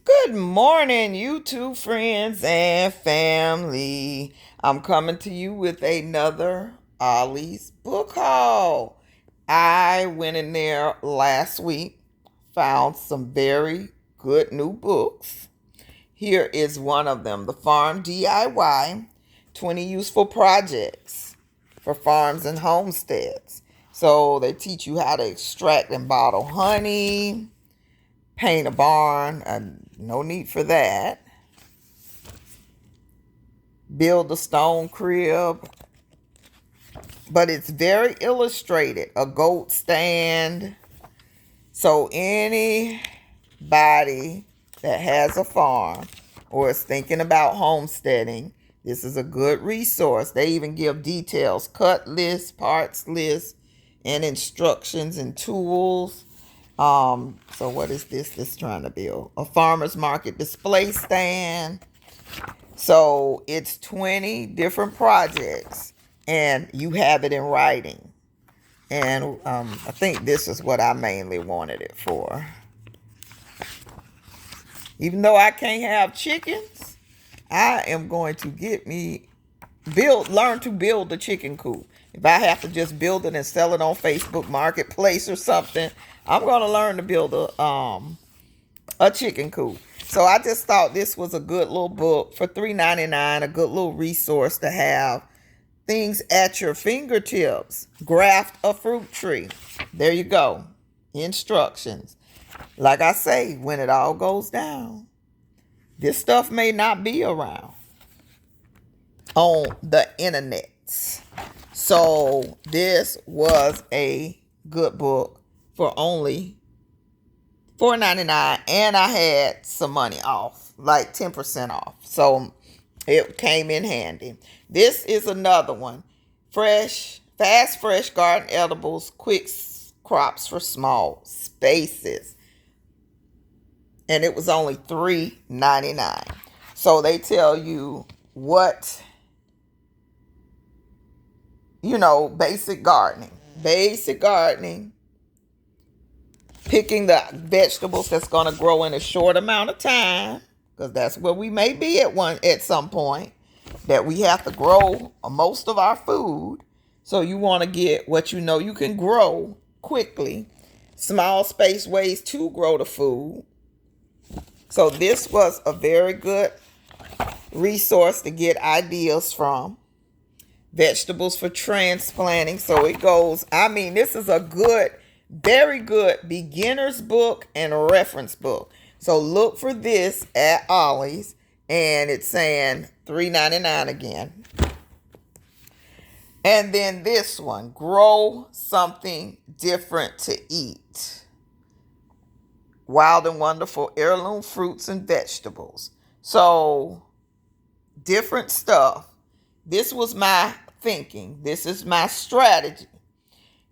Good morning, YouTube friends and family. I'm coming to you with another Ollies book haul. I went in there last week, found some very good new books. Here is one of them, The Farm DIY 20 Useful Projects for Farms and Homesteads. So they teach you how to extract and bottle honey, paint a barn, no need for that. Build a stone crib, but it's very illustrated. A goat stand. So anybody that has a farm or is thinking about homesteading, this is a good resource. They even give details, cut lists, parts lists, and instructions and tools. So what is this trying to build? A farmer's market display stand. So it's 20 different projects and you have it in writing. And I think this is what I mainly wanted it for. Even though I can't have chickens, I am going to learn to build a chicken coop. If I have to just build it and sell it on Facebook Marketplace or something, I'm going to learn to build a chicken coop. So I just thought this was a good little book for $3.99, a good little resource to have. Things at your fingertips. Graft a fruit tree. There you go. Instructions. Like I say, when it all goes down, this stuff may not be around on the internet. So this was a good book for only $4.99, and I had some money off, like 10% off. So it came in handy. This is another one. Fast fresh garden edibles, quick crops for small spaces. And it was only $3.99. So they tell you what, basic gardening. Picking the vegetables that's going to grow in a short amount of time, because that's where we may be at some point, that we have to grow most of our food. So you want to get what you can grow quickly. Small space ways to grow the food. So this was a very good resource to get ideas from. Vegetables for transplanting. So it goes, this is a very good beginner's book and a reference book. So look for this at Ollies, and it's saying $3.99 again. And then this one, Grow Something Different to Eat. Wild and Wonderful Heirloom Fruits and Vegetables. So different stuff. This was my thinking. This is my strategy.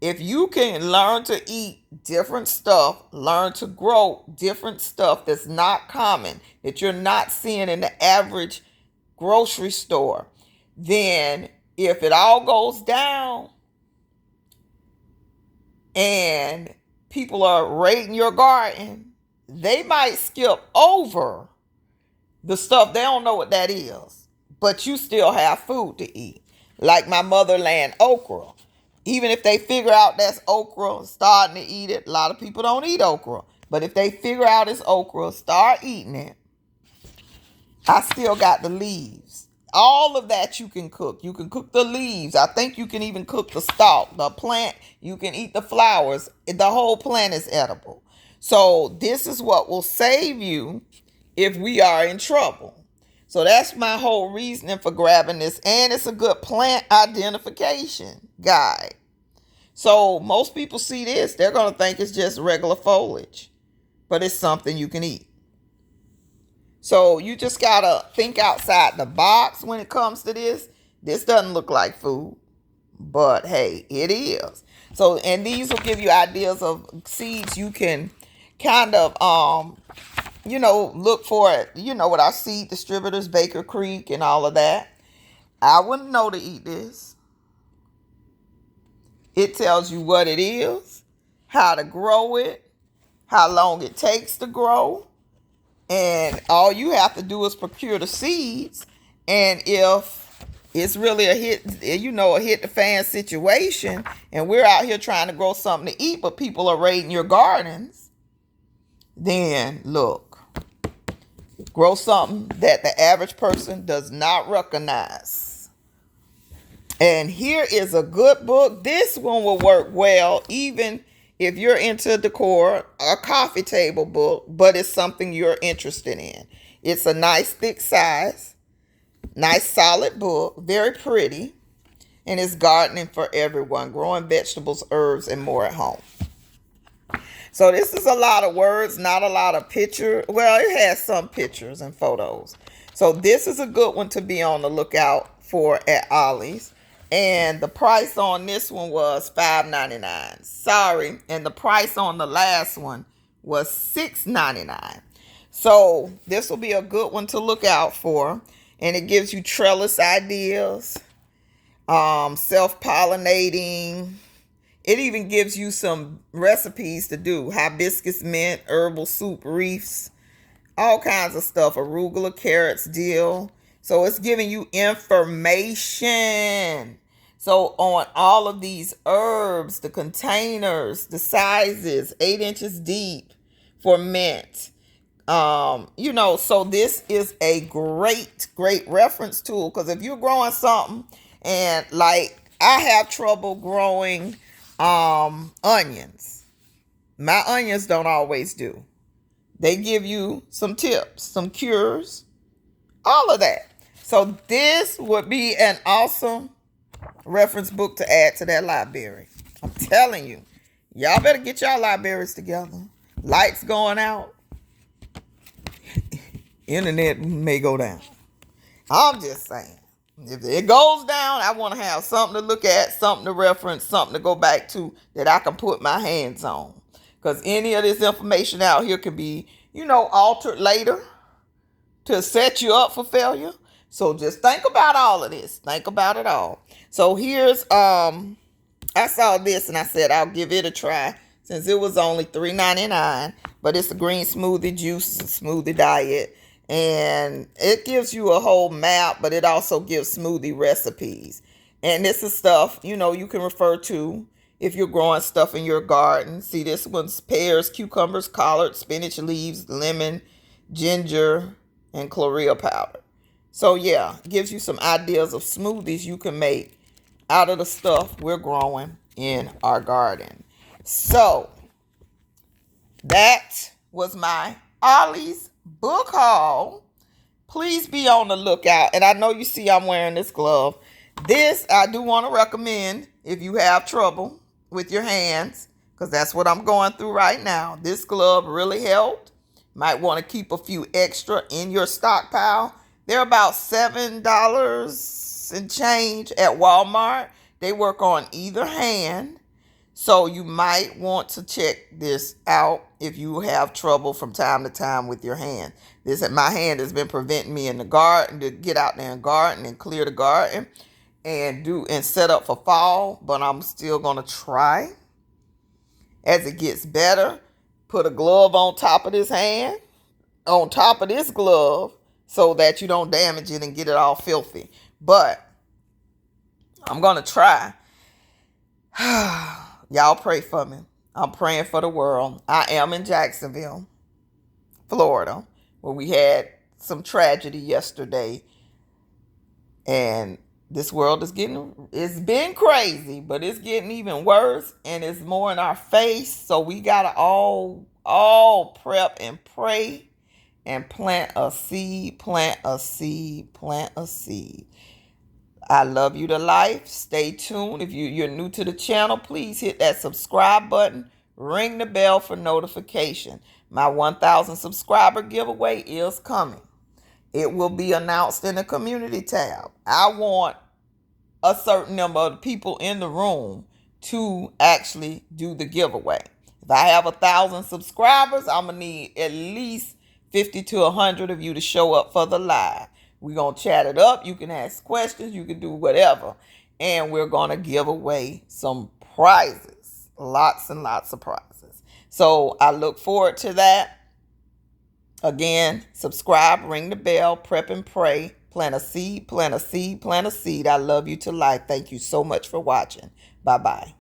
If you can learn to eat different stuff, learn to grow different stuff that's not common, that you're not seeing in the average grocery store, then if it all goes down and people are raiding your garden, they might skip over the stuff. They don't know what that is, but you still have food to eat. Like my motherland okra. Even if they figure out that's okra, starting to eat it. A lot of people don't eat okra. But if they figure out it's okra, start eating it. I still got the leaves. All of that you can cook. You can cook the leaves. I think you can even cook the stalk, the plant. You can eat the flowers. The whole plant is edible. So this is what will save you if we are in trouble. So that's my whole reasoning for grabbing this. And it's a good plant identification guide. So most people see this, they're going to think it's just regular foliage. But it's something you can eat. So you just got to think outside the box when it comes to this. This doesn't look like food. But hey, it is. So, and these will give you ideas of seeds you can kind of look for it, with our seed distributors, Baker Creek and all of that. I wouldn't know to eat this. It tells you what it is, how to grow it, how long it takes to grow, And all you have to do is procure the seeds. And if it's really a hit, a hit the fan situation, and we're out here trying to grow something to eat, but people are raiding your gardens, then look, grow something that the average person does not recognize. And here is a good book. This one will work well even if you're into decor, a coffee table book, but it's something you're interested in. It's a nice thick size, nice solid book, very pretty, and it's gardening for everyone, growing vegetables, herbs, and more at home. So this is a lot of words, not a lot of pictures. Well, it has some pictures and photos. So this is a good one to be on the lookout for at Ollies. And the price on this one was $5.99. Sorry. And the price on the last one was $6.99. So this will be a good one to look out for. And it gives you trellis ideas, self-pollinating. It even gives you some recipes to do. Hibiscus mint, herbal soup wreaths, all kinds of stuff. Arugula, carrots, dill. So it's giving you information. So on all of these herbs, the containers, the sizes, 8 inches deep for mint. So this is a great reference tool. Because if you're growing something, and like I have trouble growing onions. My onions don't always do. They give you some tips, some cures, all of that. So this would be an awesome reference book to add to that library. I'm telling you, y'all better get y'all libraries together. Lights going out. Internet may go down. I'm just saying. If it goes down, I want to have something to look at, something to reference, something to go back to that I can put my hands on. Because any of this information out here can be, altered later to set you up for failure. So just think about all of this. Think about it all. So here's, I saw this and I said I'll give it a try since it was only $3.99. But it's a green smoothie juice, smoothie diet. And it gives you a whole map, but it also gives smoothie recipes. And this is stuff, you can refer to if you're growing stuff in your garden. See, this one's pears, cucumbers, collards, spinach leaves, lemon, ginger, and chlorea powder. So yeah, it gives you some ideas of smoothies you can make out of the stuff we're growing in our garden. So that was my Ollie's book haul. Please be on the lookout. And I know you see I'm wearing this glove. This I do want to recommend if you have trouble with your hands, because that's what I'm going through right now. This glove really helped. Might want to keep a few extra in your stockpile. They're about $7 and change at Walmart. They work on either hand. So you might want to check this out if you have trouble from time to time with your hand. My hand has been preventing me in the garden to get out there and garden and clear the garden and set up for fall. But I'm still going to try. As it gets better, put a glove on top of this hand, on top of this glove, so that you don't damage it and get it all filthy. But I'm going to try. Y'all pray for me. I'm praying for the world. I am in Jacksonville, Florida, where we had some tragedy yesterday. And this world it's been crazy, but it's getting even worse, and it's more in our face. So we got to all prep and pray and plant a seed, plant a seed, plant a seed. I love you to life. Stay tuned. If you're new to the channel, please hit that subscribe button. Ring the bell for notification. My 1,000 subscriber giveaway is coming. It will be announced in the community tab. I want a certain number of people in the room to actually do the giveaway. If I have 1,000 subscribers, I'm going to need at least 50 to 100 of you to show up for the live. We're going to chat it up. You can ask questions. You can do whatever. And we're going to give away some prizes. Lots and lots of prizes. So I look forward to that. Again, subscribe, ring the bell, prep and pray, plant a seed, plant a seed, plant a seed. I love you to life. Thank you so much for watching. Bye-bye.